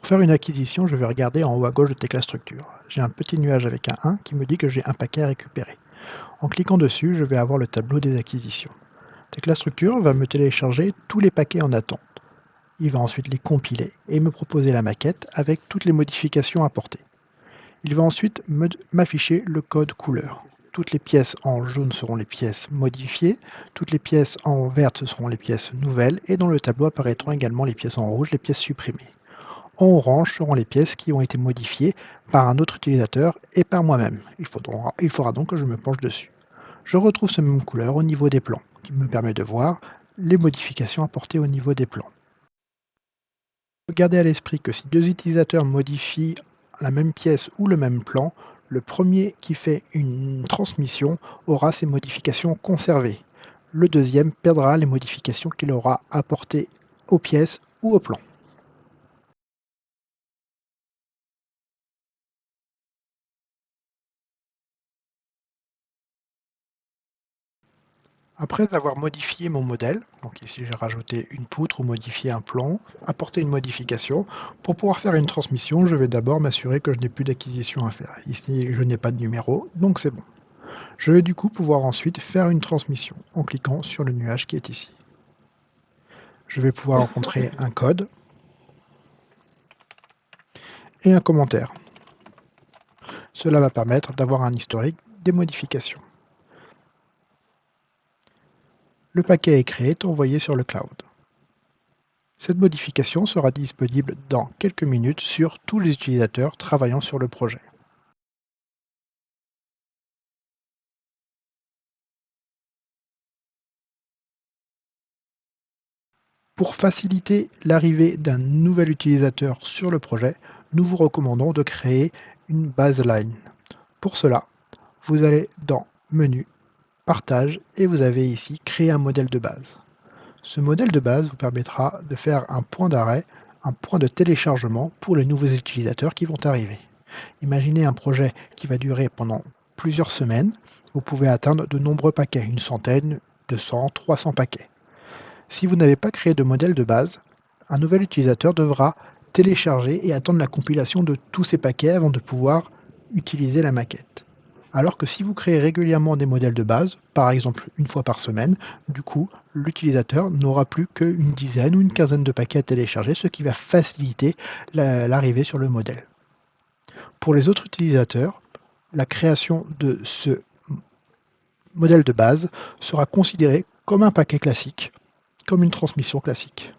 Pour faire une acquisition, je vais regarder en haut à gauche de Tecla Structure. J'ai un petit nuage avec un 1 qui me dit que j'ai un paquet à récupérer. En cliquant dessus, je vais avoir le tableau des acquisitions. Tecla Structure va me télécharger tous les paquets en attente. Il va ensuite les compiler et me proposer la maquette avec toutes les modifications apportées. Il va ensuite m'afficher le code couleur. Toutes les pièces en jaune seront les pièces modifiées, toutes les pièces en verte seront les pièces nouvelles et dans le tableau apparaîtront également les pièces en rouge, les pièces supprimées. En orange seront les pièces qui ont été modifiées par un autre utilisateur et par moi-même. Il faudra donc que je me penche dessus. Je retrouve cette même couleur au niveau des plans, qui me permet de voir les modifications apportées au niveau des plans. Gardez à l'esprit que si deux utilisateurs modifient la même pièce ou le même plan, le premier qui fait une transmission aura ces modifications conservées. Le deuxième perdra les modifications qu'il aura apportées aux pièces ou au plan. Après avoir modifié mon modèle, donc ici j'ai rajouté une poutre ou modifié un plan, apporté une modification, pour pouvoir faire une transmission, je vais d'abord m'assurer que je n'ai plus d'acquisition à faire. Ici je n'ai pas de numéro, donc c'est bon. Je vais du coup pouvoir ensuite faire une transmission en cliquant sur le nuage qui est ici. Je vais pouvoir rencontrer un code et un commentaire. Cela va permettre d'avoir un historique des modifications. Le paquet est créé et envoyé sur le cloud. Cette modification sera disponible dans quelques minutes sur tous les utilisateurs travaillant sur le projet. Pour faciliter l'arrivée d'un nouvel utilisateur sur le projet, nous vous recommandons de créer une baseline. Pour cela, vous allez dans Menu, Partage et vous avez ici Créer un modèle de base. Ce modèle de base vous permettra de faire un point d'arrêt, un point de téléchargement pour les nouveaux utilisateurs qui vont arriver. Imaginez un projet qui va durer pendant plusieurs semaines. Vous pouvez atteindre de nombreux paquets, une centaine, 200, 300 paquets. Si vous n'avez pas créé de modèle de base, un nouvel utilisateur devra télécharger et attendre la compilation de tous ces paquets avant de pouvoir utiliser la maquette. Alors que si vous créez régulièrement des modèles de base, par exemple une fois par semaine, du coup, l'utilisateur n'aura plus qu'une dizaine ou une quinzaine de paquets à télécharger, ce qui va faciliter l'arrivée sur le modèle. Pour les autres utilisateurs, la création de ce modèle de base sera considérée comme un paquet classique, comme une transmission classique.